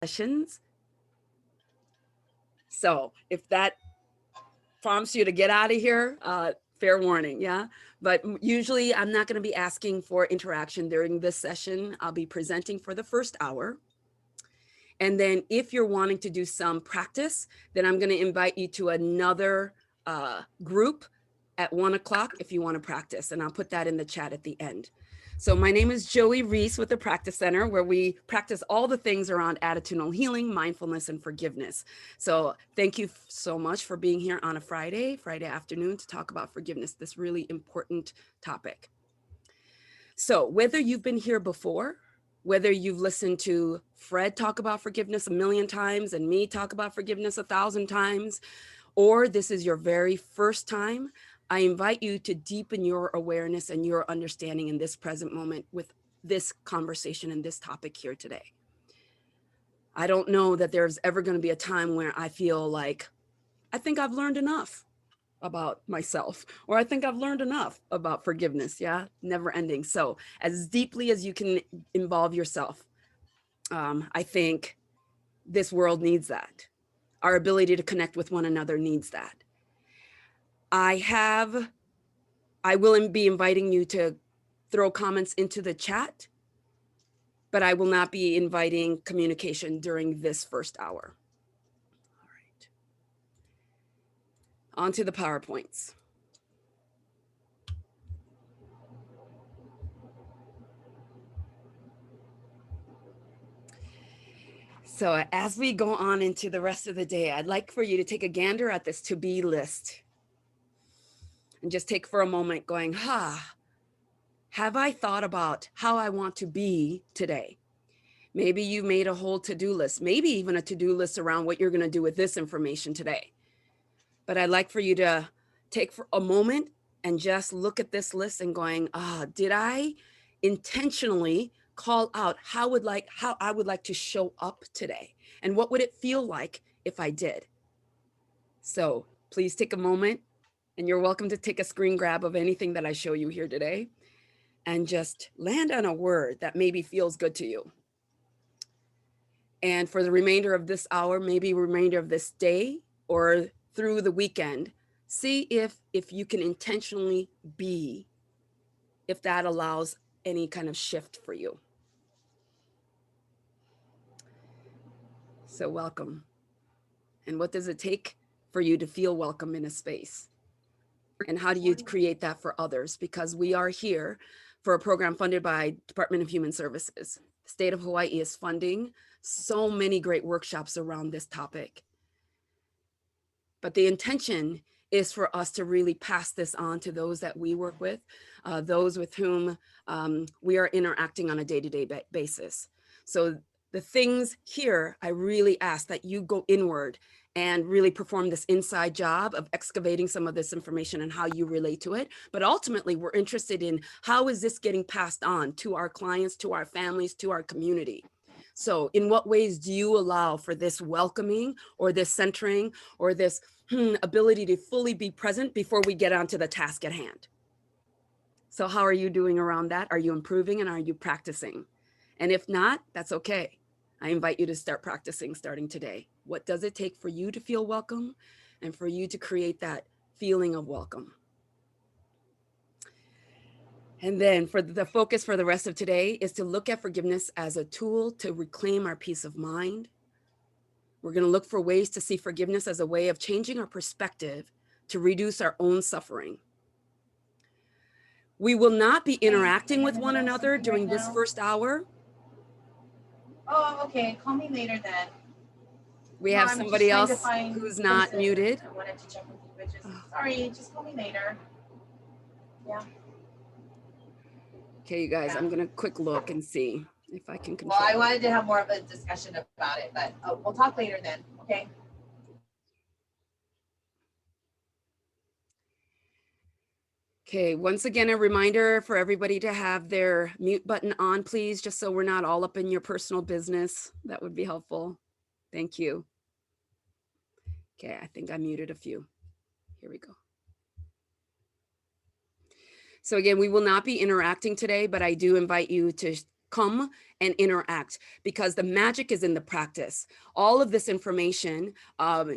sessions. So if that prompts you to get out of here, fair warning, yeah? But usually I'm not going to be asking for interaction during this session. I'll be presenting for the first hour. And then if you're wanting to do some practice, then I'm going to invite you to another group at 1 o'clock if you want to practice. And I'll put that in the chat at the end. So my name is Joey Reese with the Practice Center, where we practice all the things around attitudinal healing, mindfulness, and forgiveness. So thank you so much for being here on a Friday afternoon to talk about forgiveness, this really important topic. So whether you've been here before, whether you've listened to Fred talk about forgiveness 1,000,000 times and me talk about forgiveness 1,000 times, or this is your very first time, I invite you to deepen your awareness and your understanding in this present moment with this conversation and this topic here today. I don't know that there's ever going to be a time where I feel like, I think I've learned enough about myself, or I think I've learned enough about forgiveness. Yeah, never ending. So as deeply as you can involve yourself, I think this world needs that. Our ability to connect with one another needs that. I will be inviting you to throw comments into the chat, but I will not be inviting communication during this first hour. All right. On to the PowerPoints. So as we go on into the rest of the day, I'd like for you to take a gander at this to-be list. And just take for a moment going, have I thought about how I want to be today? Maybe you made a whole to-do list, maybe even a to-do list around what you're going to do with this information today. But I'd like for you to take for a moment and just look at this list and going, did I intentionally call out how I would like to show up today? And what would it feel like if I did? So please take a moment, and you're welcome to take a screen grab of anything that I show you here today and just land on a word that maybe feels good to you. And for the remainder of this hour, maybe remainder of this day or through the weekend, see if you can intentionally be, if that allows any kind of shift for you. So welcome. And what does it take for you to feel welcome in a space? And how do you create that for others? Because we are here for a program funded by Department of Human Services. The state of Hawaii is funding so many great workshops around this topic. But the intention is for us to really pass this on to those that we work with, those with whom we are interacting on a day-to-day basis. So the things here, I really ask that you go inward and really perform this inside job of excavating some of this information and how you relate to it. But ultimately, we're interested in how is this getting passed on to our clients, to our families, to our community. So in what ways do you allow for this welcoming or this centering or this ability to fully be present before we get onto the task at hand? So how are you doing around that? Are you improving and are you practicing? And if not, that's okay. I invite you to start practicing starting today. What does it take for you to feel welcome and for you to create that feeling of welcome? And then for the focus for the rest of today is to look at forgiveness as a tool to reclaim our peace of mind. We're going to look for ways to see forgiveness as a way of changing our perspective to reduce our own suffering. We will not be interacting with one another during this first hour. Oh, okay. Call me later then. We have somebody else who's not muted. I wanted to check with you, but sorry, just call me later. Yeah. Okay, you guys, I'm going to quick look and see if I can control. Well, I wanted to have more of a discussion about it, but we'll talk later then, okay? Okay, once again, a reminder for everybody to have their mute button on, please, just so we're not all up in your personal business. That would be helpful. Thank you. Okay, I think I muted a few. Here we go. So again, we will not be interacting today, but I do invite you to come and interact, because the magic is in the practice. All of this information,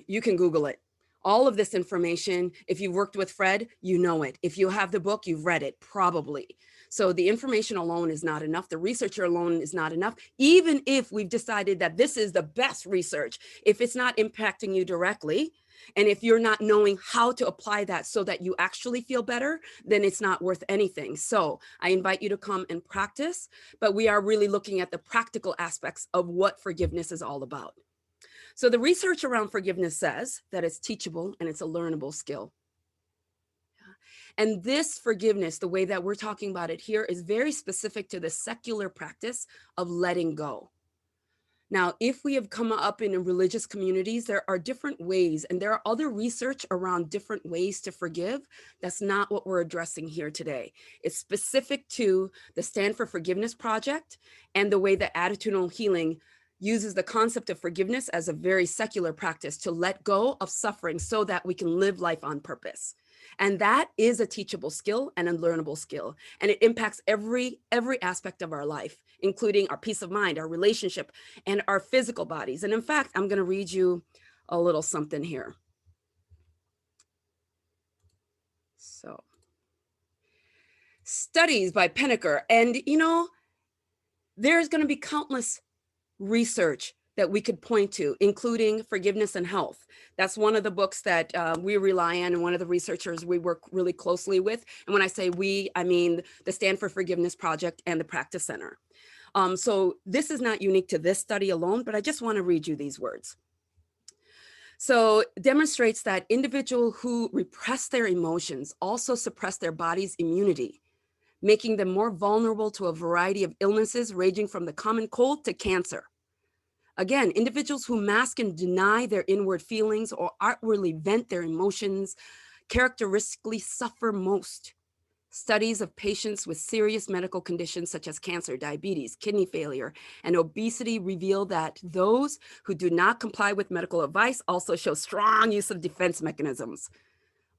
you can Google it. All of this information, if you've worked with Fred, you know it. If you have the book, you've read it, probably. So the information alone is not enough. The research alone is not enough. Even if we've decided that this is the best research, if it's not impacting you directly, and if you're not knowing how to apply that so that you actually feel better, then it's not worth anything. So I invite you to come and practice, but we are really looking at the practical aspects of what forgiveness is all about. So the research around forgiveness says that it's teachable and it's a learnable skill. And this forgiveness, the way that we're talking about it here, is very specific to the secular practice of letting go. Now, if we have come up in religious communities, there are different ways, and there are other research around different ways to forgive. That's not what we're addressing here today. It's specific to the Stanford Forgiveness Project and the way that attitudinal healing uses the concept of forgiveness as a very secular practice to let go of suffering so that we can live life on purpose. And that is a teachable skill and a learnable skill. And it impacts every aspect of our life, including our peace of mind, our relationship, and our physical bodies. And in fact, I'm going to read you a little something here. So, studies by Penneker. And, there's going to be countless research that we could point to, including Forgiveness and Health. That's one of the books that we rely on, and one of the researchers we work really closely with. And when I say we, I mean the Stanford Forgiveness Project and the Practice Center. So this is not unique to this study alone, but I just want to read you these words. So it demonstrates that individuals who repress their emotions also suppress their body's immunity, making them more vulnerable to a variety of illnesses ranging from the common cold to cancer. Again, individuals who mask and deny their inward feelings or outwardly vent their emotions characteristically suffer most. Studies of patients with serious medical conditions such as cancer, diabetes, kidney failure, and obesity reveal that those who do not comply with medical advice also show strong use of defense mechanisms.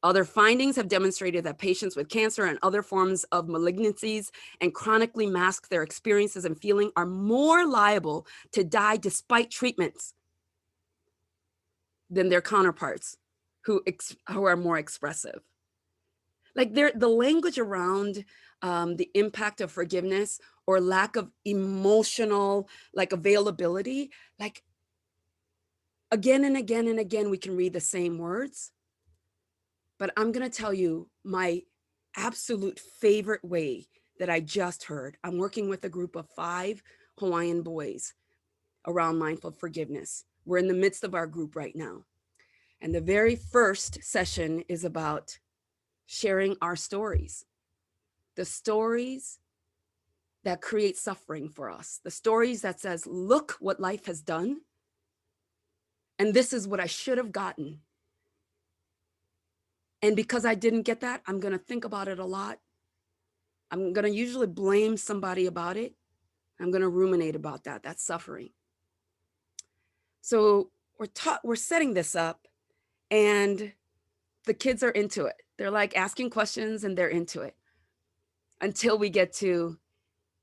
Other findings have demonstrated that patients with cancer and other forms of malignancies and chronically mask their experiences and feeling are more liable to die despite treatments than their counterparts who are more expressive. Like the language around the impact of forgiveness or lack of emotional availability, again and again and again, we can read the same words. But I'm going to tell you my absolute favorite way that I just heard. I'm working with a group of 5 Hawaiian boys around mindful forgiveness. We're in the midst of our group right now. And the very first session is about sharing our stories, the stories that create suffering for us, the stories that says, look what life has done. And this is what I should have gotten. And because I didn't get that, I'm going to think about it a lot. I'm going to usually blame somebody about it. I'm going to ruminate about that. That's suffering. So we're setting this up, and the kids are into it. They're like asking questions and they're into it until we get to,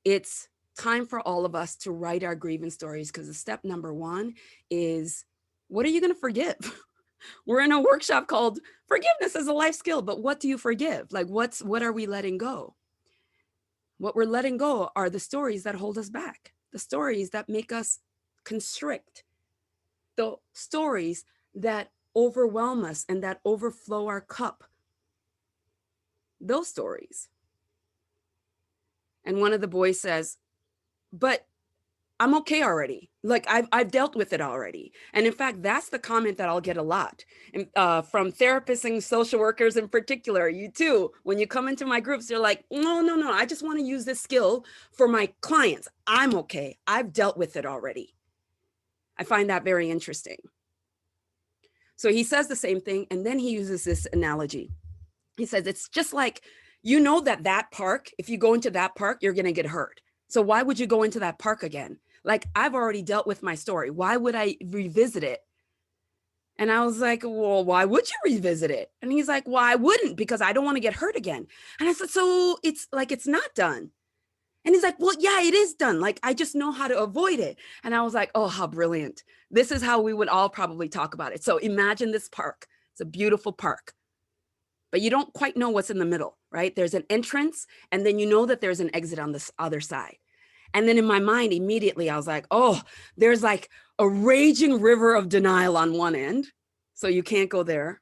it's time for all of us to write our grievance stories, because the step number 1 is, what are you going to forgive? We're in a workshop called Forgiveness as a Life Skill, but what do you forgive? What are we letting go? What we're letting go are the stories that hold us back, the stories that make us constrict, the stories that overwhelm us and that overflow our cup. Those stories. And one of the boys says, but I'm okay already. I've dealt with it already. And in fact, that's the comment that I'll get a lot from therapists and social workers in particular. You too, when you come into my groups, they're like, no, I just want to use this skill for my clients. I'm okay. I've dealt with it already. I find that very interesting. So he says the same thing. And then he uses this analogy. He says, it's just like, that park, if you go into that park, you're going to get hurt. So why would you go into that park again? I've already dealt with my story. Why would I revisit it? And I was like, well, why would you revisit it? And he's like, well, I wouldn't, because I don't want to get hurt again. And I said, so it's not done. And he's like, well, yeah, it is done. Like, I just know how to avoid it. And I was like, oh, how brilliant. This is how we would all probably talk about it. So imagine this park. It's a beautiful park, but you don't quite know what's in the middle, right? There's an entrance, and then you know that there's an exit on this other side. And then in my mind, immediately, I was like, oh, there's like a raging river of denial on one end. So you can't go there,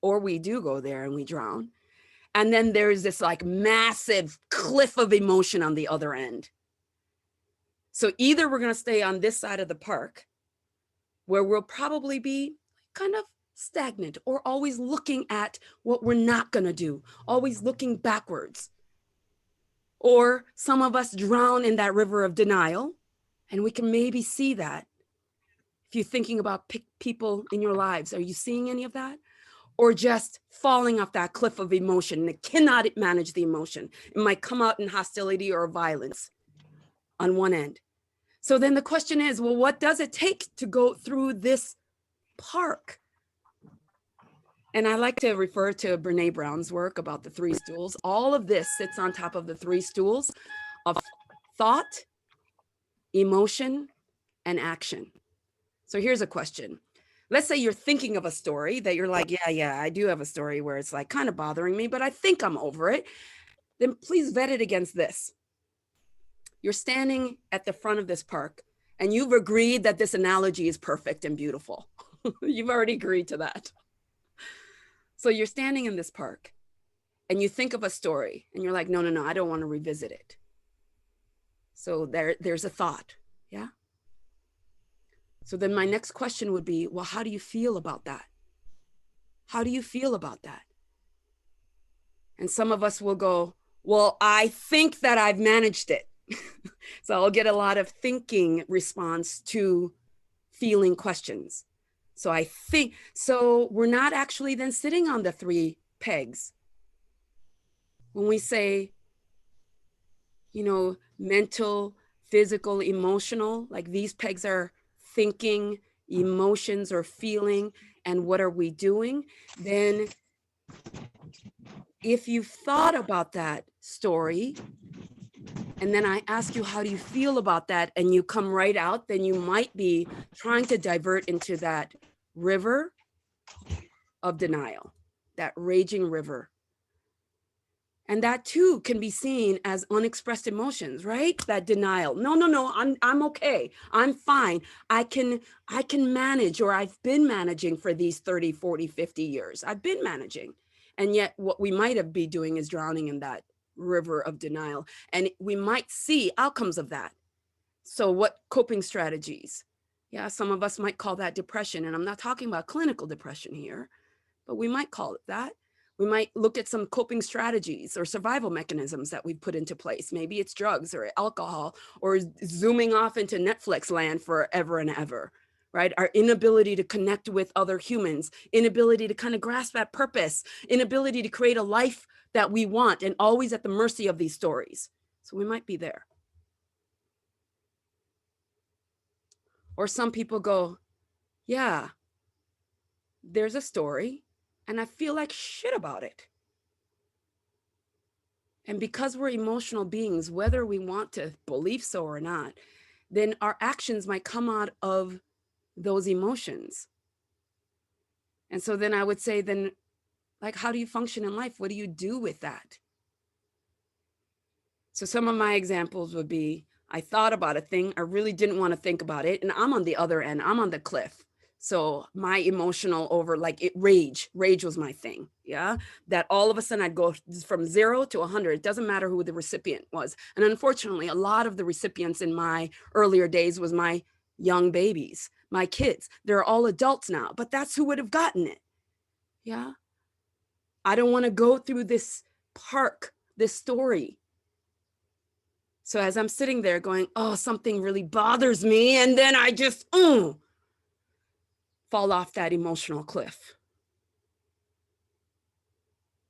or we do go there and we drown. And then there's this like massive cliff of emotion on the other end. So either we're going to stay on this side of the park, where we'll probably be kind of stagnant, or always looking at what we're not going to do, always looking backwards. Or some of us drown in that river of denial, and we can maybe see that. If you're thinking about people in your lives, are you seeing any of that? Or just falling off that cliff of emotion, and it cannot manage the emotion. It might come out in hostility or violence on one end. So then the question is, well, what does it take to go through this park? And I like to refer to Brene Brown's work about the 3 stools. All of this sits on top of the 3 stools of thought, emotion, and action. So here's a question. Let's say you're thinking of a story that you're like, yeah, I do have a story where it's like kind of bothering me, but I think I'm over it. Then please vet it against this. You're standing at the front of this park, and you've agreed that this analogy is perfect and beautiful. You've already agreed to that. So you're standing in this park, and you think of a story, and you're like, no, I don't want to revisit it. So there's a thought, yeah? So then my next question would be, well, how do you feel about that? How do you feel about that? And some of us will go, well, I think that I've managed it. So I'll get a lot of thinking response to feeling questions. So I think, so we're not actually then sitting on the 3 pegs. When we say, mental, physical, emotional, like these pegs are thinking, emotions, or feeling, and what are we doing? Then if you've thought about that story, and then I ask you, how do you feel about that? And you come right out, then you might be trying to divert into that river of denial, that raging river. And that too can be seen as unexpressed emotions, right? That denial. No, I'm okay. I'm fine. I can manage, or I've been managing for these 30, 40, 50 years. I've been managing. And yet what we might be doing is drowning in that river of denial. And we might see outcomes of that. So what coping strategies? Yeah, some of us might call that depression. And I'm not talking about clinical depression here, but we might call it that. We might look at some coping strategies or survival mechanisms that we've put into place. Maybe it's drugs or alcohol, or zooming off into Netflix land forever and ever, right? Our inability to connect with other humans, inability to kind of grasp that purpose, inability to create a life that we want, and always at the mercy of these stories. So we might be there. Or some people go, yeah, there's a story, and I feel like shit about it. And because we're emotional beings, whether we want to believe so or not, then our actions might come out of those emotions. And so then I would say, then, like, how do you function in life? What do you do with that? So some of my examples would be, I thought about a thing, I really didn't want to think about it, and I'm on the other end, I'm on the cliff. So my emotional rage was my thing. Yeah. That all of a sudden I'd go from 0 to 100. It doesn't matter who the recipient was. And unfortunately, a lot of the recipients in my earlier days was my young babies, my kids. They're all adults now, but that's who would have gotten it. Yeah. I don't want to go through this park, this story. So as I'm sitting there going, oh, something really bothers me. And then I just, fall off that emotional cliff.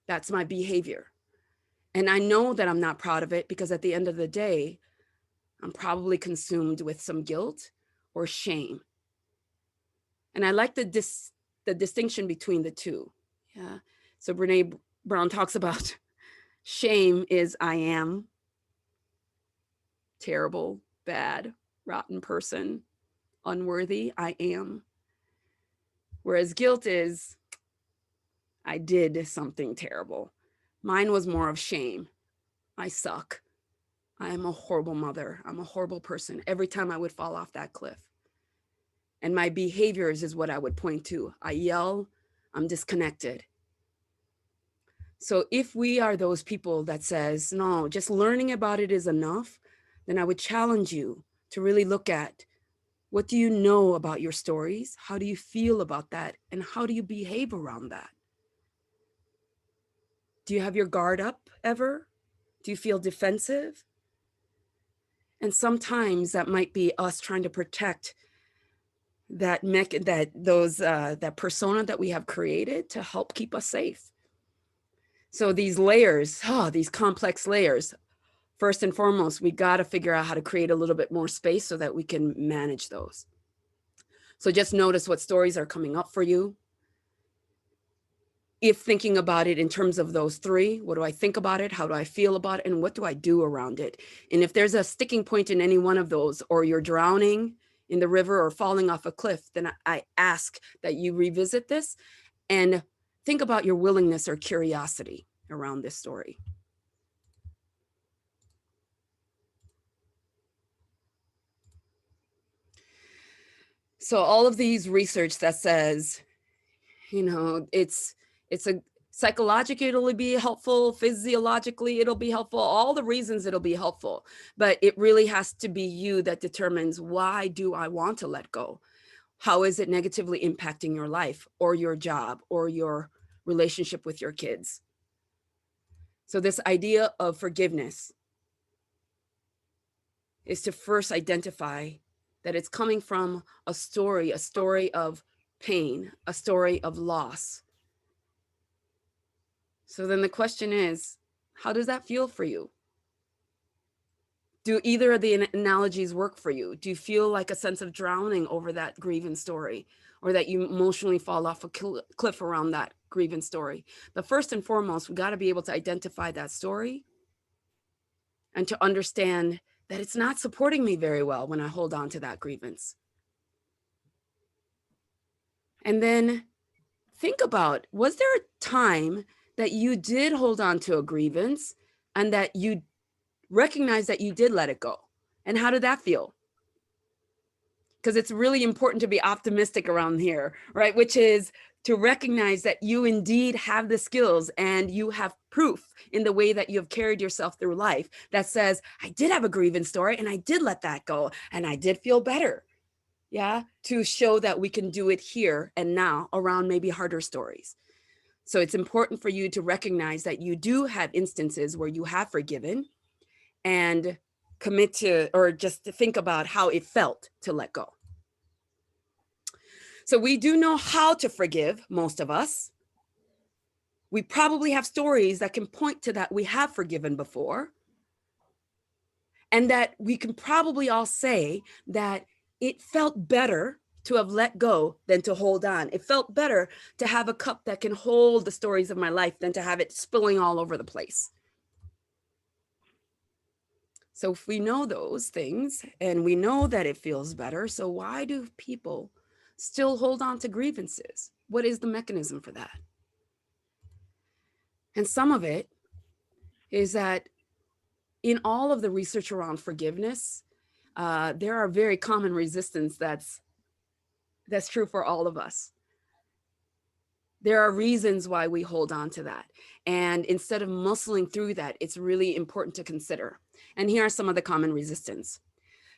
That's my behavior. And I know that I'm not proud of it, because at the end of the day, I'm probably consumed with some guilt or shame. And I like the distinction between the two. Yeah. So Brene Brown talks about shame is I am. terrible, bad, rotten person, unworthy, I am. Whereas guilt is, I did something terrible. Mine was more of shame. I suck. I am a horrible mother. I'm a horrible person. Every time I would fall off that cliff. And my behaviors is what I would point to. I yell, I'm disconnected. So if we are those people that says, no, just learning about it is enough, then I would challenge you to really look at, what do you know about your stories? How do you feel about that? And how do you behave around that? Do you have your guard up ever? Do you feel defensive? And sometimes that might be us trying to protect that persona that we have created to help keep us safe. So these layers, these complex layers, first and foremost, we got to figure out how to create a little bit more space so that we can manage those. So just notice what stories are coming up for you. If thinking about it in terms of those three, what do I think about it? How do I feel about it? And what do I do around it? And if there's a sticking point in any one of those, or you're drowning in the river or falling off a cliff, then I ask that you revisit this and think about your willingness or curiosity around this story. So all of these research that says, it's a psychologically it'll be helpful, physiologically it'll be helpful, all the reasons it'll be helpful, but it really has to be you that determines, why do I want to let go? How is it negatively impacting your life or your job or your relationship with your kids? So this idea of forgiveness is to first identify that it's coming from a story of pain, a story of loss. So then the question is, how does that feel for you? Do either of the analogies work for you? Do you feel like a sense of drowning over that grievance story, or that you emotionally fall off a cliff around that grievance story? But first and foremost, we got to be able to identify that story and to understand that it's not supporting me very well when I hold on to that grievance. And then think about, was there a time that you did hold on to a grievance and that you recognize that you did let it go? And how did that feel? Because it's really important to be optimistic around here, right? Which is to recognize that you indeed have the skills and you have proof in the way that you have carried yourself through life that says, I did have a grievance story and I did let that go and I did feel better. Yeah, to show that we can do it here and now around maybe harder stories. So it's important for you to recognize that you do have instances where you have forgiven, and commit to, or just to think about how it felt to let go. So we do know how to forgive, most of us. We probably have stories that can point to that we have forgiven before. And that we can probably all say that it felt better to have let go than to hold on. It felt better to have a cup that can hold the stories of my life than to have it spilling all over the place. So if we know those things and we know that it feels better, so why do people still hold on to grievances? What is the mechanism for that? And some of it is that in all of the research around forgiveness, there are very common resistance that's true for all of us. There are reasons why we hold on to that. And instead of muscling through that, it's really important to consider. And here are some of the common resistance.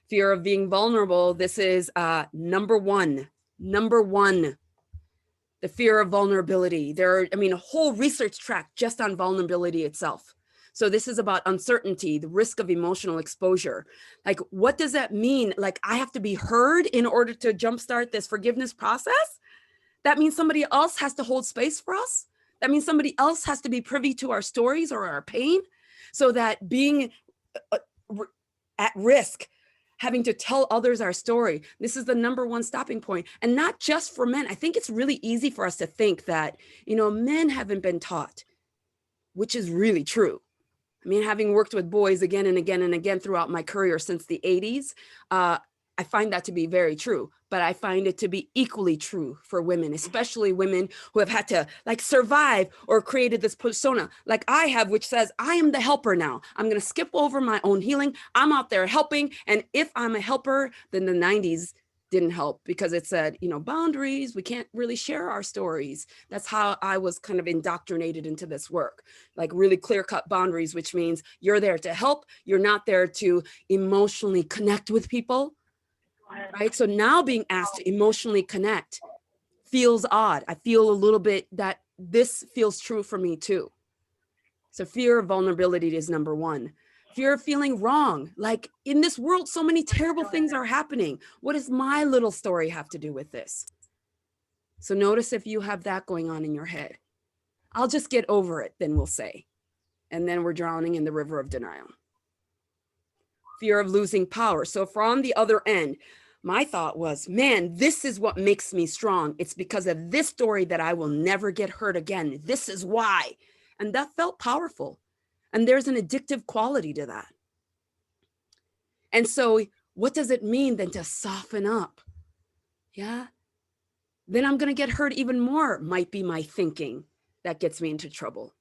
Fear of being vulnerable. This is number one. The fear of vulnerability. There are, a whole research track just on vulnerability itself. So this is about uncertainty, the risk of emotional exposure. Like, what does that mean? Like, I have to be heard in order to jumpstart this forgiveness process? That means somebody else has to hold space for us? That means somebody else has to be privy to our stories or our pain, so that being at risk, having to tell others our story, this is the number one stopping point. And not just for men. I think it's really easy for us to think that, men haven't been taught, which is really true. I mean, having worked with boys again and again and again throughout my career since the 80s, I find that to be very true, but I find it to be equally true for women, especially women who have had to like survive or created this persona like I have, which says, I am the helper now. I'm going to skip over my own healing. I'm out there helping. And if I'm a helper, then the 90s didn't help because it said, you know, boundaries, we can't really share our stories. That's how I was kind of indoctrinated into this work, like really clear-cut boundaries, which means you're there to help. You're not there to emotionally connect with people, right? So now being asked to emotionally connect feels odd. I feel a little bit that this feels true for me too. So fear of vulnerability is number one. Fear of feeling wrong. Like in this world, so many terrible things are happening. What does my little story have to do with this? So notice if you have that going on in your head. I'll just get over it, then we'll say. And then we're drowning in the river of denial. Fear of losing power. So from the other end, my thought was, man, this is what makes me strong. It's because of this story that I will never get hurt again. This is why. And that felt powerful. And there's an addictive quality to that. And so what does it mean then to soften up? Yeah. Then I'm going to get hurt even more, might be my thinking that gets me into trouble.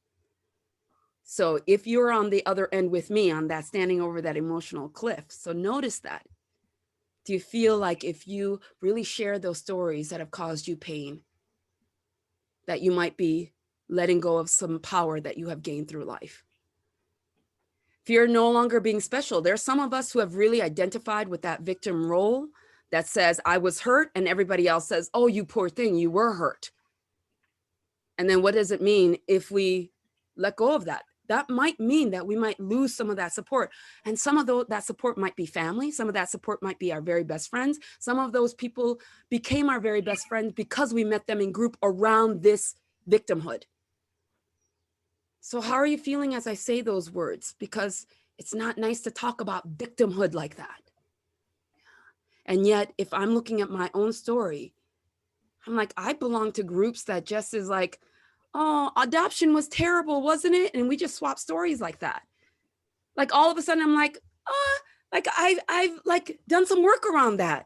So if you're on the other end with me on that, standing over that emotional cliff, so notice that. Do you feel like if you really share those stories that have caused you pain, that you might be letting go of some power that you have gained through life? Fear no longer being special. There's some of us who have really identified with that victim role that says, I was hurt, and everybody else says, oh, you poor thing, you were hurt. And then what does it mean if we let go of that? That might mean that we might lose some of that support. And some of that support might be family. Some of that support might be our very best friends. Some of those people became our very best friends because we met them in group around this victimhood. So how are you feeling as I say those words? Because it's not nice to talk about victimhood like that. And yet, if I'm looking at my own story, I'm like, I belong to groups that just is like, oh, adoption was terrible, wasn't it? And we just swap stories like that. Like all of a sudden I'm like, like I've like done some work around that.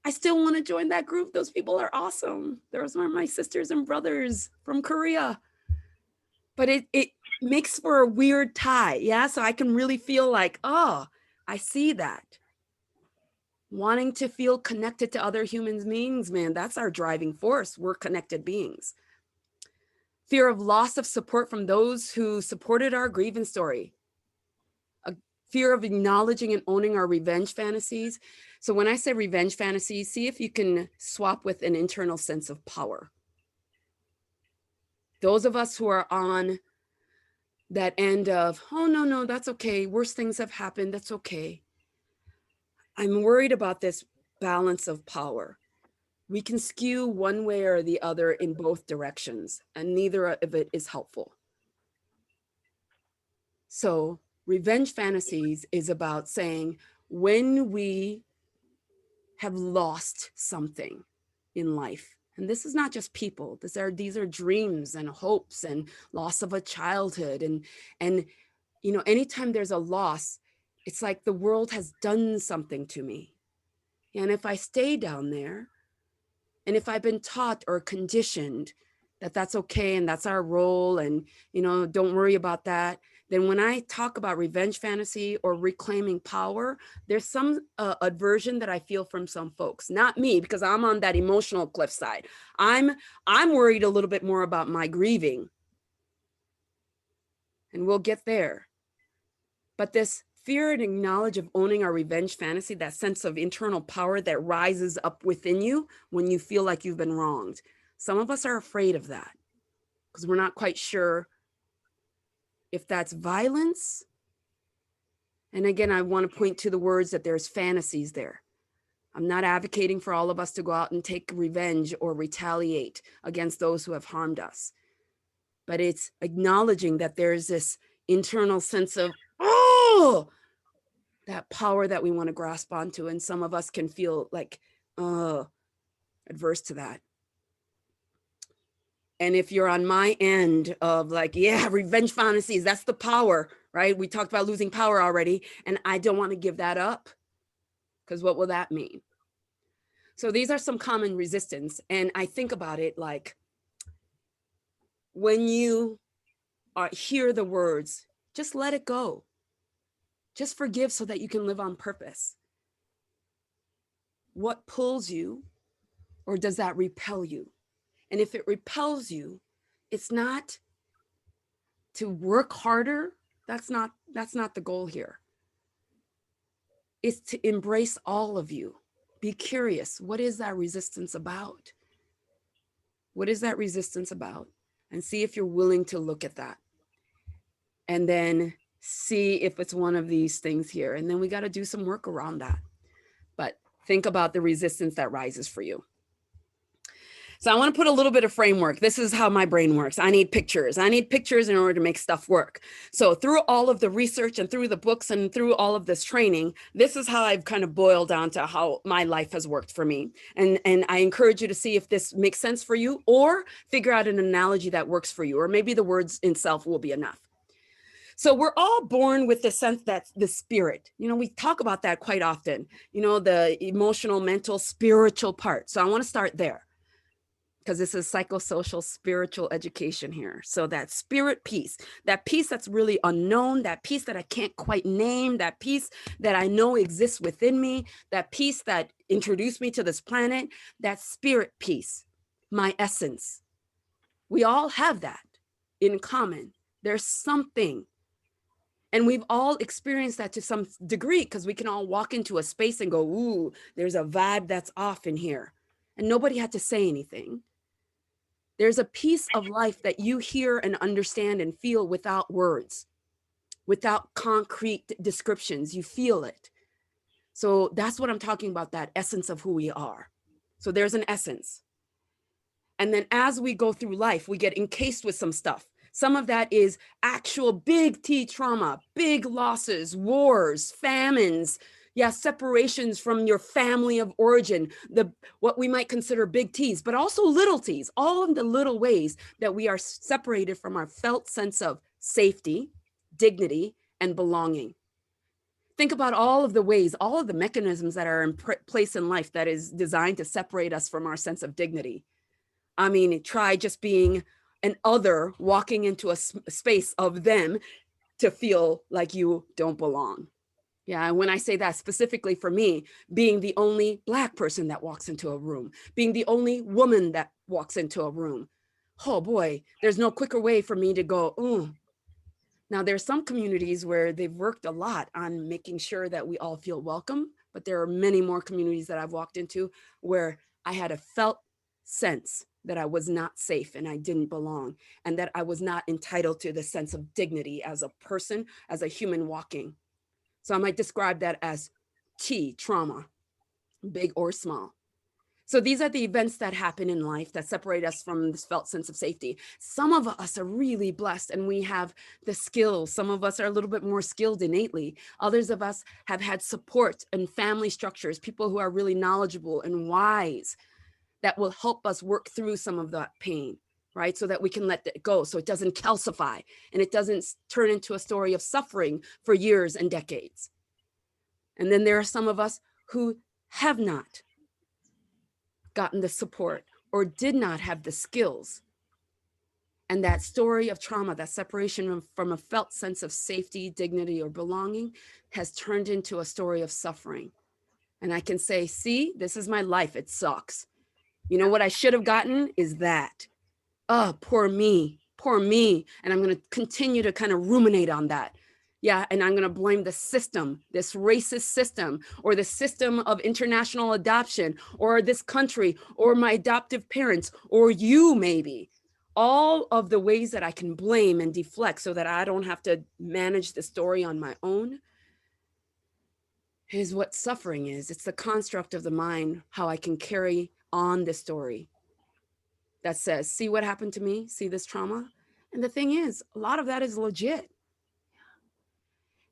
I still want to join that group. Those people are awesome. Those are my sisters and brothers from Korea. But it makes for a weird tie. Yeah. So I can really feel like, oh, I see that. Wanting to feel connected to other human beings, man, that's our driving force. We're connected beings. Fear of loss of support from those who supported our grievance story. A fear of acknowledging and owning our revenge fantasies. So when I say revenge fantasies, see if you can swap with an internal sense of power. Those of us who are on that end of, oh, no, that's okay. Worse things have happened. That's okay. I'm worried about this balance of power. We can skew one way or the other in both directions, and neither of it is helpful. So revenge fantasies is about saying when we have lost something in life, and this is not just people, these are dreams and hopes and loss of a childhood. And you know, anytime there's a loss, it's like the world has done something to me. And if I stay down there, and if I've been taught or conditioned that that's okay and that's our role and, you know, don't worry about that, then when I talk about revenge fantasy or reclaiming power, there's some aversion that I feel from some folks, not me, because I'm on that emotional cliff side. I'm worried a little bit more about my grieving, and we'll get there. But this fear and knowledge of owning our revenge fantasy, that sense of internal power that rises up within you when you feel like you've been wronged. Some of us are afraid of that because we're not quite sure if that's violence. And again, I want to point to the words that there's fantasies there. I'm not advocating for all of us to go out and take revenge or retaliate against those who have harmed us. But it's acknowledging that there's this internal sense of, oh, that power that we want to grasp onto. And some of us can feel like adverse to that. And if you're on my end of like, yeah, revenge fantasies, that's the power, right? We talked about losing power already, and I don't want to give that up, because what will that mean? So these are some common resistance. And I think about it like, when you hear the words, just let it go. Just forgive so that you can live on purpose. What pulls you, or does that repel you? And if it repels you, it's not to work harder. That's not the goal here. It's to embrace all of you. Be curious. What is that resistance about? What is that resistance about? And see if you're willing to look at that. And then see if it's one of these things here. And then we got to do some work around that. But think about the resistance that rises for you. So I want to put a little bit of framework. This is how my brain works. I need pictures. I need pictures in order to make stuff work. So through all of the research and through the books and through all of this training, this is how I've kind of boiled down to how my life has worked for me. And I encourage you to see if this makes sense for you, or figure out an analogy that works for you, or maybe the words itself will be enough. So we're all born with the sense that the spirit, we talk about that quite often, the emotional, mental, spiritual part. So I want to start there, because this is psychosocial spiritual education here. So that spirit piece, that piece that's really unknown, that piece that I can't quite name, that piece that I know exists within me, that piece that introduced me to this planet, that spirit piece, my essence. We all have that in common. There's something. And we've all experienced that to some degree, because we can all walk into a space and go, ooh, there's a vibe that's off in here. And nobody had to say anything. There's a piece of life that you hear and understand and feel without words, without concrete descriptions. You feel it. So that's what I'm talking about, that essence of who we are. So there's an essence. And then as we go through life, we get encased with some stuff. Some of that is actual big T trauma, big losses, wars, famines, separations from your family of origin, what we might consider big T's, but also little t's, all of the little ways that we are separated from our felt sense of safety, dignity, and belonging. Think about all of the ways, all of the mechanisms that are in place in life that is designed to separate us from our sense of dignity. I mean, try just being an other walking into a space of them to feel like you don't belong. Yeah, and when I say that specifically for me, being the only Black person that walks into a room, being the only woman that walks into a room. Oh boy, there's no quicker way for me to go, ooh. Now there's some communities where they've worked a lot on making sure that we all feel welcome, but there are many more communities that I've walked into where I had a felt sense that I was not safe and I didn't belong, and that I was not entitled to the sense of dignity as a person, as a human walking. So I might describe that as T, trauma, big or small. So these are the events that happen in life that separate us from this felt sense of safety. Some of us are really blessed and we have the skills. Some of us are a little bit more skilled innately. Others of us have had support and family structures, people who are really knowledgeable and wise that will help us work through some of that pain, right? So that we can let it go, so it doesn't calcify and it doesn't turn into a story of suffering for years and decades. And then there are some of us who have not gotten the support or did not have the skills. And that story of trauma, that separation from a felt sense of safety, dignity, or belonging has turned into a story of suffering. And I can say, see, this is my life. It sucks. You know what I should have gotten is that. Oh, poor me, poor me. And I'm going to continue to kind of ruminate on that. Yeah, and I'm going to blame the system, this racist system, or the system of international adoption, or this country, or my adoptive parents, or you maybe. All of the ways that I can blame and deflect so that I don't have to manage the story on my own is what suffering is. It's the construct of the mind, how I can carry on the story that says, see what happened to me, see this trauma. And the thing is, a lot of that is legit.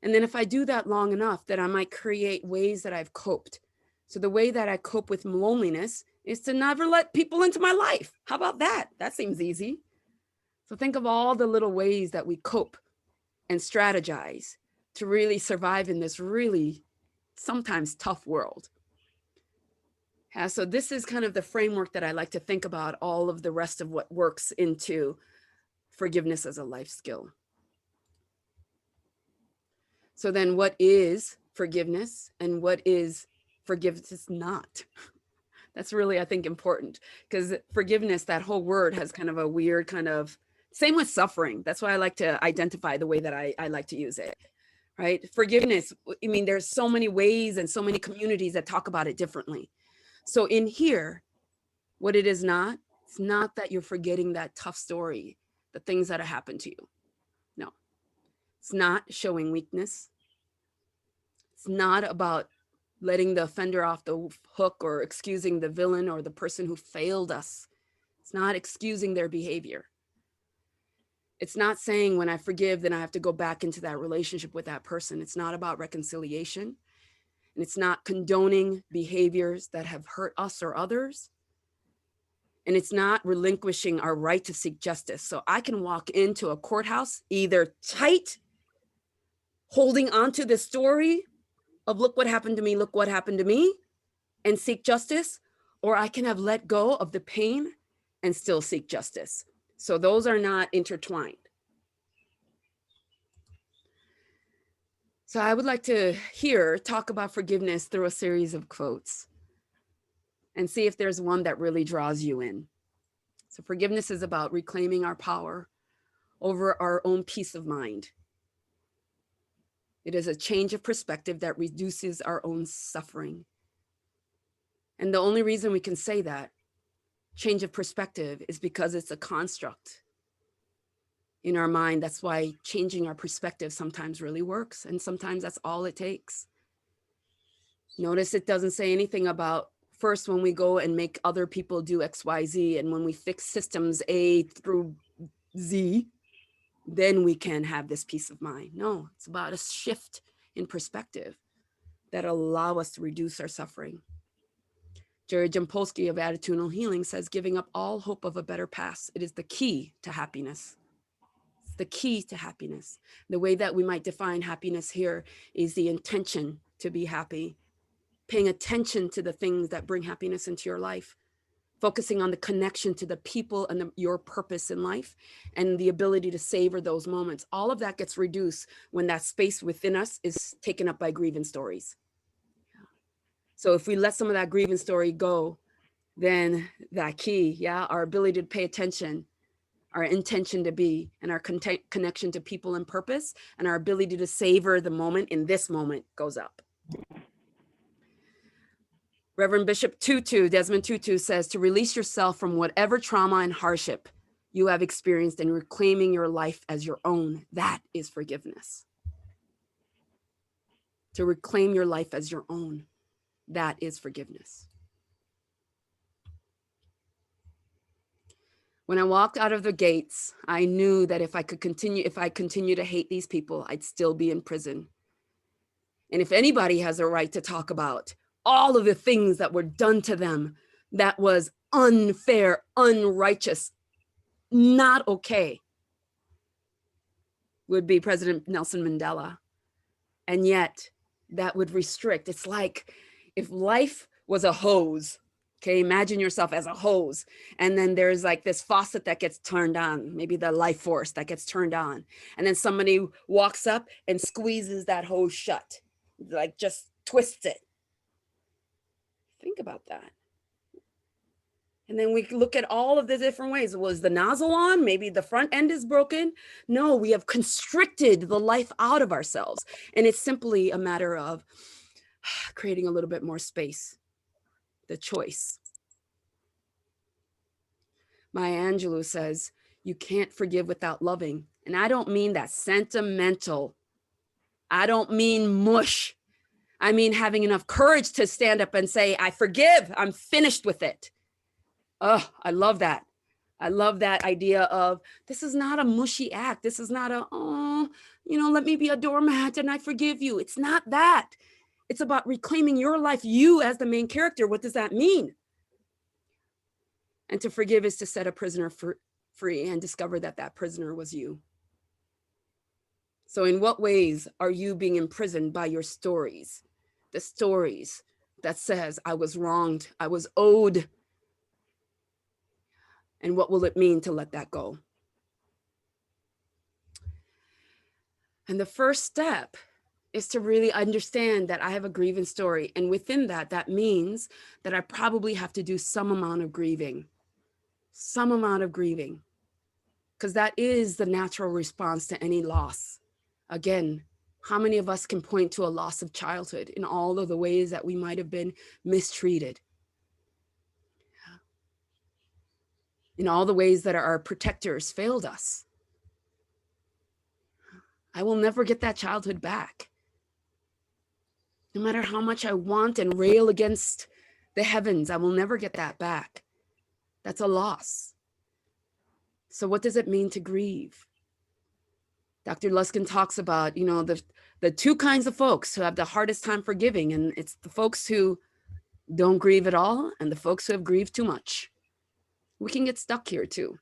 And then if I do that long enough, then I might create ways that I've coped. So the way that I cope with loneliness is to never let people into my life. How about that? That seems easy. So think of all the little ways that we cope and strategize to really survive in this really sometimes tough world. Yeah, so this is kind of the framework that I like to think about all of the rest of what works into forgiveness as a life skill. So then what is forgiveness and what is forgiveness not? That's really, I think, important, because forgiveness, that whole word has kind of a weird kind of, same with suffering. That's why I like to identify the way that I like to use it, right? Forgiveness, I mean, there's so many ways and so many communities that talk about it differently. So in here, what it is not, it's not that you're forgetting that tough story, the things that have happened to you. No, it's not showing weakness. It's not about letting the offender off the hook or excusing the villain or the person who failed us. It's not excusing their behavior. It's not saying when I forgive, then I have to go back into that relationship with that person. It's not about reconciliation. And it's not condoning behaviors that have hurt us or others. And it's not relinquishing our right to seek justice. So I can walk into a courthouse either tight, holding onto the story of look what happened to me, look what happened to me, and seek justice, or I can have let go of the pain and still seek justice. So those are not intertwined. So I would like to here talk about forgiveness through a series of quotes and see if there's one that really draws you in. So forgiveness is about reclaiming our power over our own peace of mind. It is a change of perspective that reduces our own suffering. And the only reason we can say that change of perspective is because it's a construct in our mind. That's why changing our perspective sometimes really works. And sometimes that's all it takes. Notice it doesn't say anything about first when we go and make other people do X, Y, Z, and when we fix systems A through Z, then we can have this peace of mind. No, it's about a shift in perspective that allow us to reduce our suffering. Jerry Jampolsky of Attitudinal Healing says, giving up all hope of a better past, it is the key to happiness. It's the key to happiness. The way that we might define happiness here is the intention to be happy, paying attention to the things that bring happiness into your life, focusing on the connection to the people and your purpose in life, and the ability to savor those moments. All of that gets reduced when that space within us is taken up by grievance stories. So if we let some of that grievance story go, then that key, our ability to pay attention, our intention to be, and our connection to people and purpose, and our ability to savor the moment in this moment goes up. Reverend Bishop Desmond Tutu says, to release yourself from whatever trauma and hardship you have experienced and reclaiming your life as your own, that is forgiveness. To reclaim your life as your own, that is forgiveness. When I walked out of the gates, I knew that if I continue to hate these people, I'd still be in prison. And if anybody has a right to talk about all of the things that were done to them that was unfair, unrighteous, not okay, would be President Nelson Mandela. And yet that would restrict. It's like if life was a hose, okay, imagine yourself as a hose, and then there's like this faucet that gets turned on, maybe the life force that gets turned on, and then somebody walks up and squeezes that hose shut, like just twists it. Think about that. And then we look at all of the different ways. Was the nozzle on? Maybe the front end is broken. No, we have constricted the life out of ourselves. And it's simply a matter of creating a little bit more space, the choice. Maya Angelou says, you can't forgive without loving. And I don't mean that sentimental. I don't mean mush. I mean having enough courage to stand up and say, I forgive, I'm finished with it. Oh, I love that. I love that idea of this is not a mushy act. This is not a, let me be a doormat and I forgive you. It's not that. It's about reclaiming your life, you as the main character. What does that mean? And to forgive is to set a prisoner free and discover that that prisoner was you. So in what ways are you being imprisoned by your stories? The stories that says, I was wronged, I was owed. And what will it mean to let that go? And the first step is to really understand that I have a grievance story. And within that, that means that I probably have to do some amount of grieving, because that is the natural response to any loss. Again, how many of us can point to a loss of childhood in all of the ways that we might have been mistreated? In all the ways that our protectors failed us. I will never get that childhood back. No matter how much I want and rail against the heavens, I will never get that back. That's a loss. So what does it mean to grieve? Dr. Luskin talks about, the two kinds of folks who have the hardest time forgiving, and it's the folks who don't grieve at all and the folks who have grieved too much. We can get stuck here too.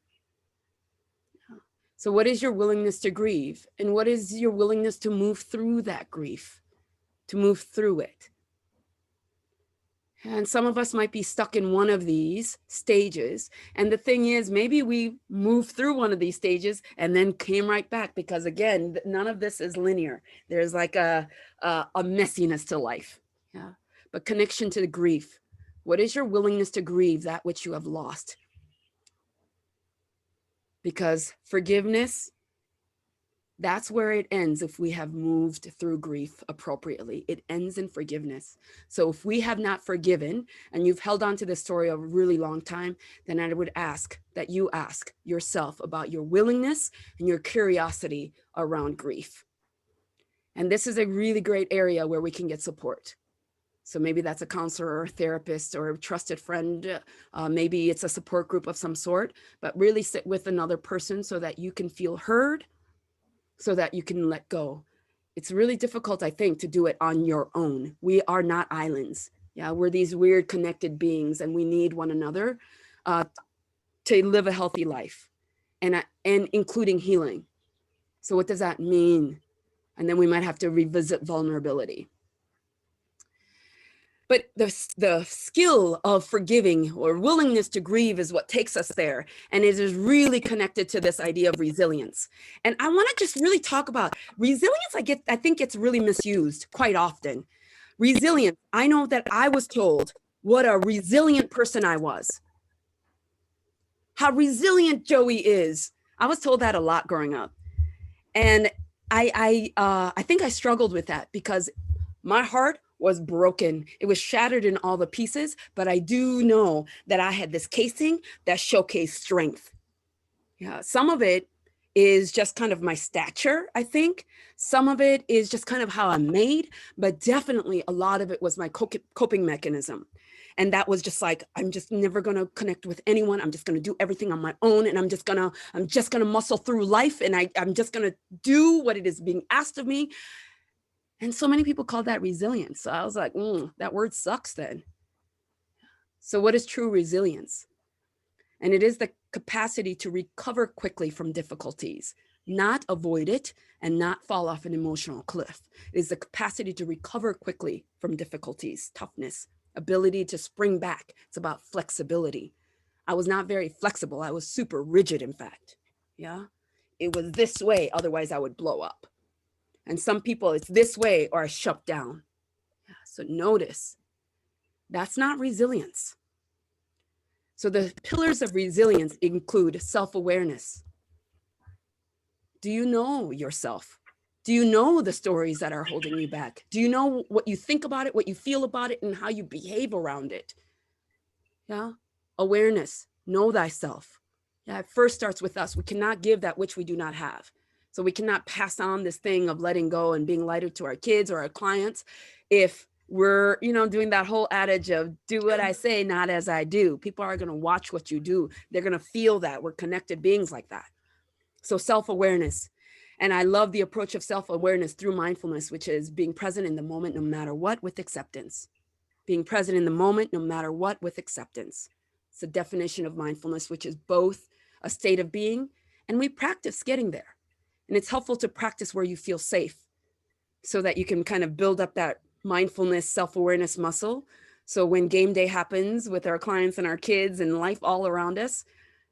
So what is your willingness to grieve? And what is your willingness to move through that grief, to move through it? And some of us might be stuck in one of these stages. And the thing is, maybe we moved through one of these stages and then came right back, because again, none of this is linear. There's like a messiness to life. Yeah. But connection to the grief. What is your willingness to grieve that which you have lost? Because forgiveness, that's where it ends if we have moved through grief appropriately. It ends in forgiveness. So if we have not forgiven and you've held on to this story a really long time, then I would ask that you ask yourself about your willingness and your curiosity around grief. And this is a really great area where we can get support. So maybe that's a counselor or a therapist or a trusted friend. Maybe it's a support group of some sort, but really sit with another person so that you can feel heard, so that you can let go. It's really difficult, I think, to do it on your own. We are not islands. Yeah, we're these weird connected beings, and we need one another to live a healthy life, and including healing. So what does that mean? And then we might have to revisit vulnerability. But the skill of forgiving or willingness to grieve is what takes us there. And it is really connected to this idea of resilience. And I want to just really talk about resilience. I think gets really misused quite often. Resilience. I know that I was told what a resilient person I was. How resilient Joey is. I was told that a lot growing up. And I think I struggled with that because my heart was broken. It was shattered in all the pieces, but I do know that I had this casing that showcased strength. Yeah, some of it is just kind of my stature, I think. Some of it is just kind of how I'm made, but definitely a lot of it was my coping mechanism. And that was just like, I'm just never going to connect with anyone. I'm just going to do everything on my own. And I'm just going to muscle through life. And I'm just going to do what it is being asked of me. And so many people call that resilience. So I was like, that word sucks then. So what is true resilience? And it is the capacity to recover quickly from difficulties, not avoid it and not fall off an emotional cliff. It is the capacity to recover quickly from difficulties, toughness, ability to spring back. It's about flexibility. I was not very flexible. I was super rigid, in fact. Yeah, it was this way. Otherwise, I would blow up. And some people, it's this way or I shut down. Yeah, so notice, that's not resilience. So the pillars of resilience include self-awareness. Do you know yourself? Do you know the stories that are holding you back? Do you know what you think about it, what you feel about it, and how you behave around it? Yeah, awareness, know thyself. Yeah, it first starts with us. We cannot give that which we do not have. So we cannot pass on this thing of letting go and being lighter to our kids or our clients if we're, doing that whole adage of do what I say, not as I do. People are going to watch what you do. They're going to feel that. We're connected beings like that. So self-awareness. And I love the approach of self-awareness through mindfulness, which is being present in the moment, no matter what, with acceptance. Being present in the moment, no matter what, with acceptance. It's a definition of mindfulness, which is both a state of being, and we practice getting there. And it's helpful to practice where you feel safe so that you can kind of build up that mindfulness, self-awareness muscle. So when game day happens with our clients and our kids and life all around us,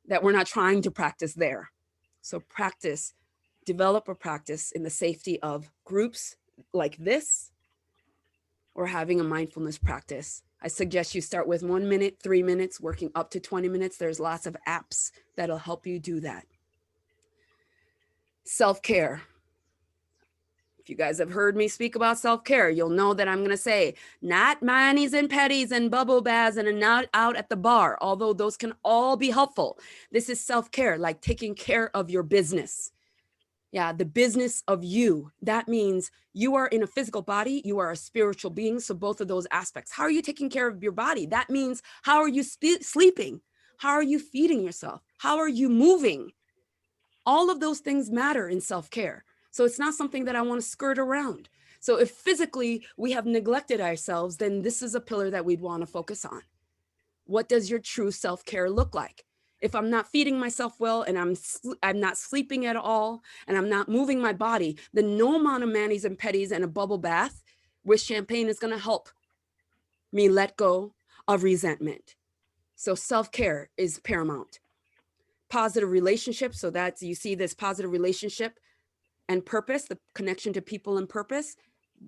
that we're not trying to practice there. So practice, develop a practice in the safety of groups like this, or having a mindfulness practice. I suggest you start with 1 minute, 3 minutes, working up to 20 minutes. There's lots of apps that'll help you do that. Self-care. If you guys have heard me speak about self-care, you'll know that I'm going to say not manis and petties and bubble baths and a night out at the bar, although those can all be helpful. This is self-care, like taking care of your business. Yeah, the business of you. That means you are in a physical body, you are a spiritual being. So both of those aspects. How are you taking care of your body? That means how are you sleeping? How are you feeding yourself? How are you moving? All of those things matter in self-care. So it's not something that I want to skirt around. So if physically we have neglected ourselves, then this is a pillar that we'd want to focus on. What does your true self-care look like? If I'm not feeding myself well and I'm not sleeping at all and I'm not moving my body, then no amount of manis and petties and a bubble bath with champagne is going to help me let go of resentment. So self-care is paramount. Positive relationships. So that's, you see this positive relationship and purpose, the connection to people and purpose,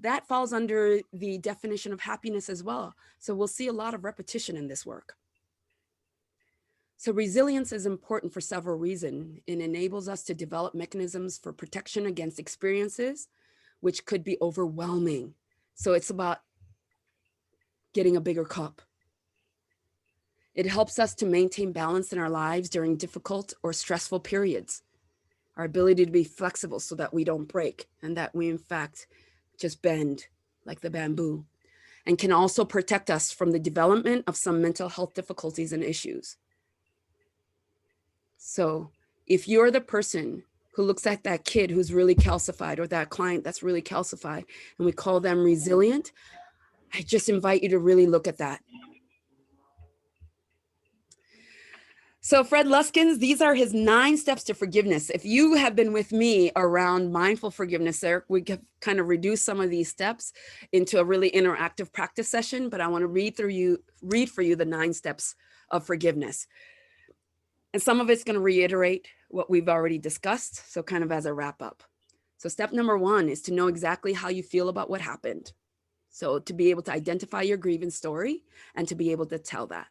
that falls under the definition of happiness as well. So we'll see a lot of repetition in this work. So resilience is important for several reasons. It enables us to develop mechanisms for protection against experiences, which could be overwhelming. So it's about getting a bigger cup. It helps us to maintain balance in our lives during difficult or stressful periods. Our ability to be flexible so that we don't break and that we in fact just bend like the bamboo, and can also protect us from the development of some mental health difficulties and issues. So if you're the person who looks at that kid who's really calcified or that client that's really calcified and we call them resilient, I just invite you to really look at that. So Fred Luskins, these are his 9 steps to forgiveness. If you have been with me around mindful forgiveness, there we have kind of reduced some of these steps into a really interactive practice session, but I want to read for you the 9 steps of forgiveness. And some of it's going to reiterate what we've already discussed. So kind of as a wrap up. So step number 1 is to know exactly how you feel about what happened. So to be able to identify your grievance story and to be able to tell that.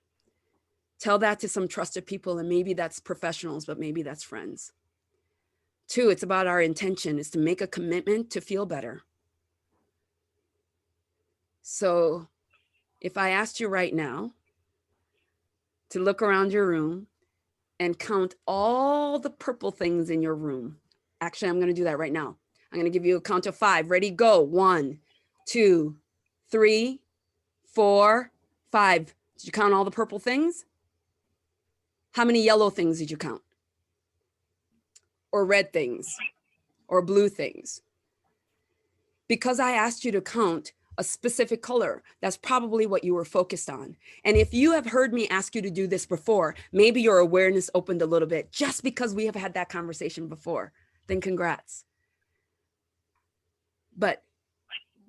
Tell that to some trusted people, and maybe that's professionals, but maybe that's friends. 2, it's about our intention is to make a commitment to feel better. So if I asked you right now to look around your room and count all the purple things in your room. Actually, I'm going to do that right now. I'm going to give you a count of 5. Ready, go. 1, 2, 3, 4, 5. Did you count all the purple things? How many yellow things did you count? Or red things? Or blue things? Because I asked you to count a specific color, that's probably what you were focused on. And if you have heard me ask you to do this before, maybe your awareness opened a little bit just because we have had that conversation before, then congrats. But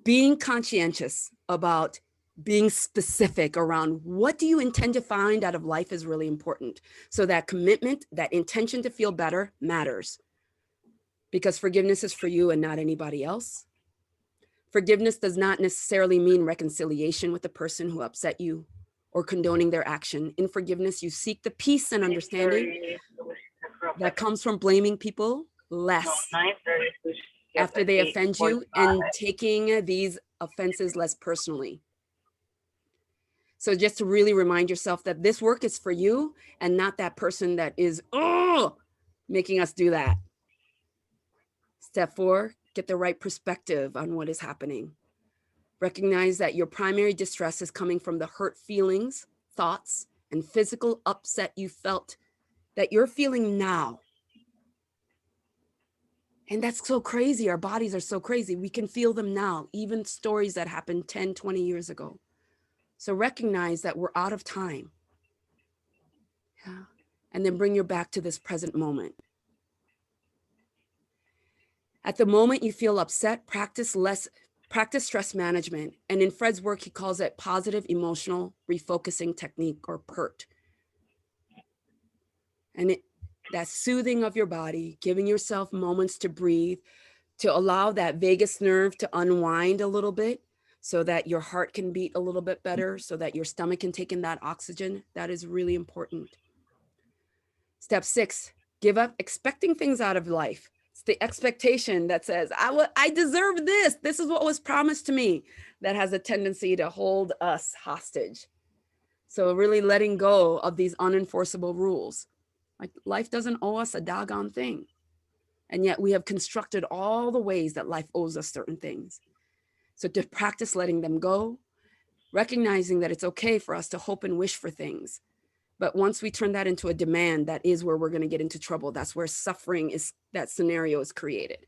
being conscientious about being specific around what do you intend to find out of life is really important. So that commitment, that intention to feel better matters, because forgiveness is for you and not anybody else. Forgiveness does not necessarily mean reconciliation with the person who upset you or condoning their action. In forgiveness, you seek the peace and understanding that comes from blaming people less after they offend you and taking these offenses less personally. So just to really remind yourself that this work is for you and not that person that is making us do that. Step 4, get the right perspective on what is happening. Recognize that your primary distress is coming from the hurt feelings, thoughts, and physical upset you felt that you're feeling now. And that's so crazy. Our bodies are so crazy. We can feel them now, even stories that happened 10, 20 years ago. So recognize that we're out of time. And then bring your back to this present moment. At the moment you feel upset, practice stress management. And in Fred's work, he calls it positive emotional refocusing technique, or PERT. And that soothing of your body, giving yourself moments to breathe, to allow that vagus nerve to unwind a little bit so that your heart can beat a little bit better, so that your stomach can take in that oxygen. That is really important. Step 6, give up expecting things out of life. It's the expectation that says, I deserve this. This is what was promised to me, that has a tendency to hold us hostage. So really letting go of these unenforceable rules. Like, life doesn't owe us a doggone thing. And yet we have constructed all the ways that life owes us certain things. So to practice letting them go, recognizing that it's okay for us to hope and wish for things. But once we turn that into a demand, that is where we're going to get into trouble. That's where suffering is, that scenario is created.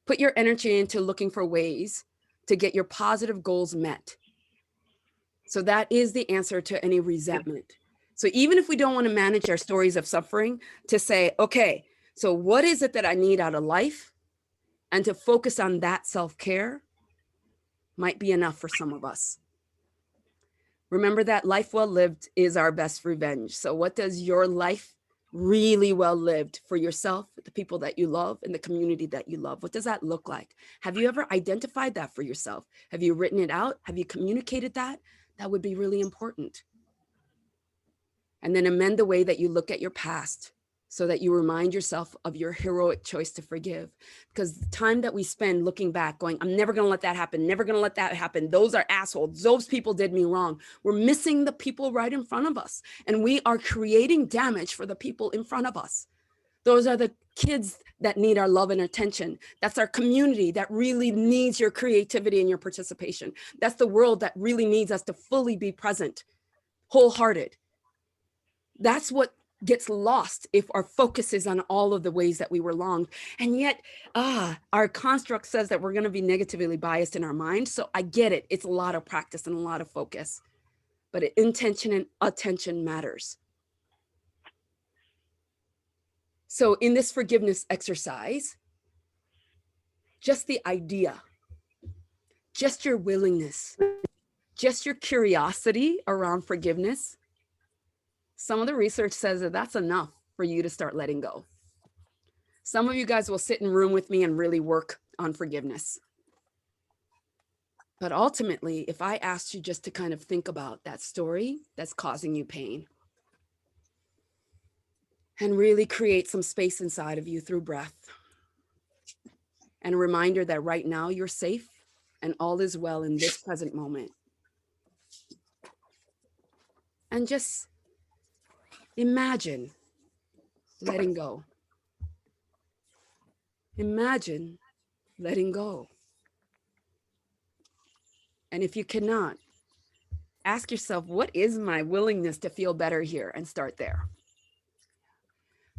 Put your energy into looking for ways to get your positive goals met. So that is the answer to any resentment. So even if we don't want to manage our stories of suffering, to say, okay, so what is it that I need out of life? And to focus on that self-care might be enough for some of us. Remember that life well lived is our best revenge. So what does your life really well lived for yourself, the people that you love, and the community that you love, what does that look like? Have you ever identified that for yourself? Have you written it out? Have you communicated that? That would be really important. And then amend the way that you look at your past, so that you remind yourself of your heroic choice to forgive. Because the time that we spend looking back going, I'm never going to let that happen, never going to let that happen, those are assholes, those people did me wrong, we're missing the people right in front of us. And we are creating damage for the people in front of us. Those are the kids that need our love and attention. That's our community that really needs your creativity and your participation. That's the world that really needs us to fully be present, wholehearted. That's what gets lost if our focus is on all of the ways that we were wronged. And yet, our construct says that we're going to be negatively biased in our mind. So I get it. It's a lot of practice and a lot of focus, but intention and attention matters. So in this forgiveness exercise, just the idea, just your willingness, just your curiosity around forgiveness, some of the research says that that's enough for you to start letting go. Some of you guys will sit in a room with me and really work on forgiveness. But ultimately, if I asked you just to kind of think about that story that's causing you pain, and really create some space inside of you through breath, and a reminder that right now you're safe and all is well in this present moment. And just imagine letting go. Imagine letting go. And if you cannot, ask yourself, what is my willingness to feel better here? And start there.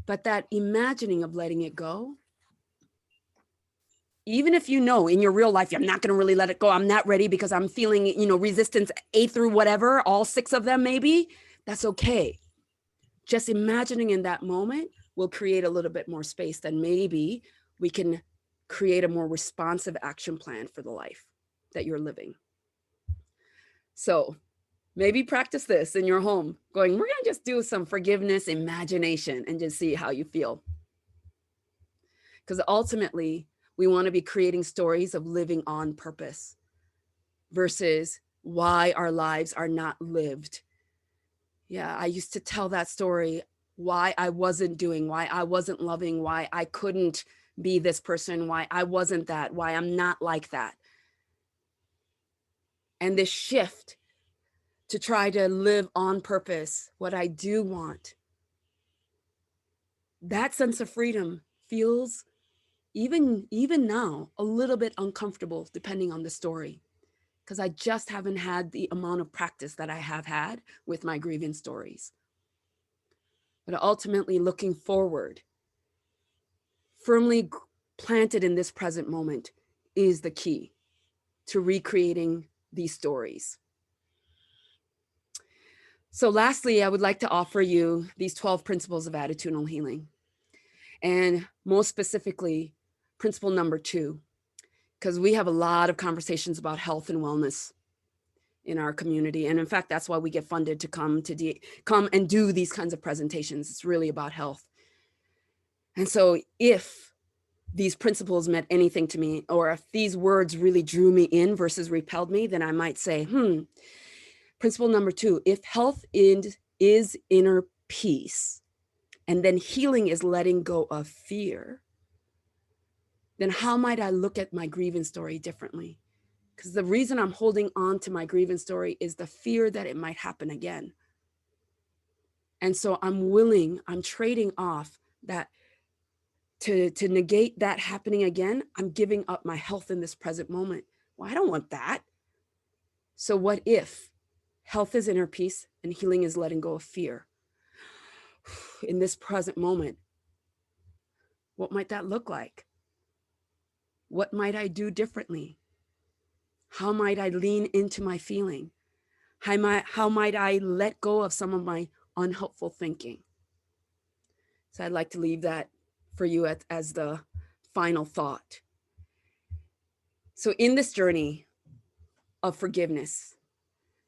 But that imagining of letting it go, even if you know in your real life, I'm not going to really let it go, I'm not ready because I'm feeling, resistance A through whatever, all 6 of them maybe, that's okay. Just imagining in that moment will create a little bit more space. Then maybe we can create a more responsive action plan for the life that you're living. So maybe practice this in your home, going, we're going to just do some forgiveness imagination and just see how you feel. Because ultimately, we want to be creating stories of living on purpose versus why our lives are not lived. Yeah, I used to tell that story, why I wasn't doing, why I wasn't loving, why I couldn't be this person, why I wasn't that, why I'm not like that. And this shift to try to live on purpose, what I do want. That sense of freedom feels, even now, a little bit uncomfortable depending on the story, because I just haven't had the amount of practice that I have had with my grieving stories. But ultimately looking forward, firmly planted in this present moment, is the key to recreating these stories. So lastly, I would like to offer you these 12 principles of attitudinal healing. And most specifically, principle number 2, because we have a lot of conversations about health and wellness in our community. And in fact, that's why we get funded to come and do these kinds of presentations. It's really about health. And so if these principles meant anything to me, or if these words really drew me in versus repelled me, then I might say, principle number 2, if health is inner peace, and then healing is letting go of fear, then how might I look at my grievance story differently? Because the reason I'm holding on to my grievance story is the fear that it might happen again. And so I'm trading off that to negate that happening again. I'm giving up my health in this present moment. Well, I don't want that. So what if health is inner peace and healing is letting go of fear? In this present moment, what might that look like? What might I do differently? How might I lean into my feeling? How might I let go of some of my unhelpful thinking? So I'd like to leave that for you as the final thought. So in this journey of forgiveness,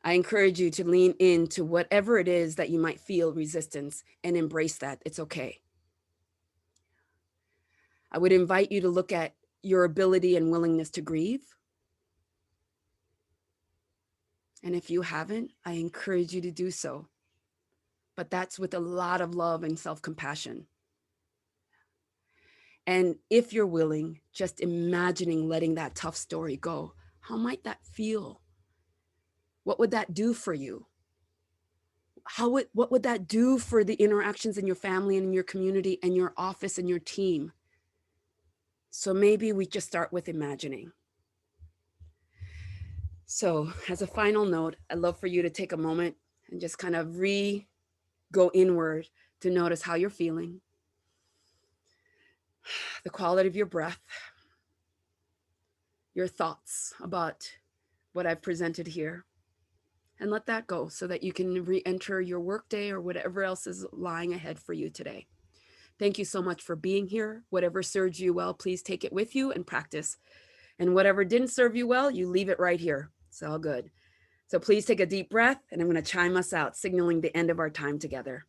I encourage you to lean into whatever it is that you might feel resistance and embrace that. It's okay. I would invite you to look at your ability and willingness to grieve. And if you haven't, I encourage you to do so. But that's with a lot of love and self-compassion. And if you're willing, just imagining letting that tough story go, how might that feel? What would that do for you? What would that do for the interactions in your family and in your community and your office and your team? So maybe we just start with imagining. So as a final note, I'd love for you to take a moment and just kind of go inward to notice how you're feeling, the quality of your breath, your thoughts about what I've presented here, and let that go so that you can re-enter your workday or whatever else is lying ahead for you today. Thank you so much for being here. Whatever serves you well, please take it with you and practice. And whatever didn't serve you well, you leave it right here. It's all good. So please take a deep breath, and I'm going to chime us out, signaling the end of our time together.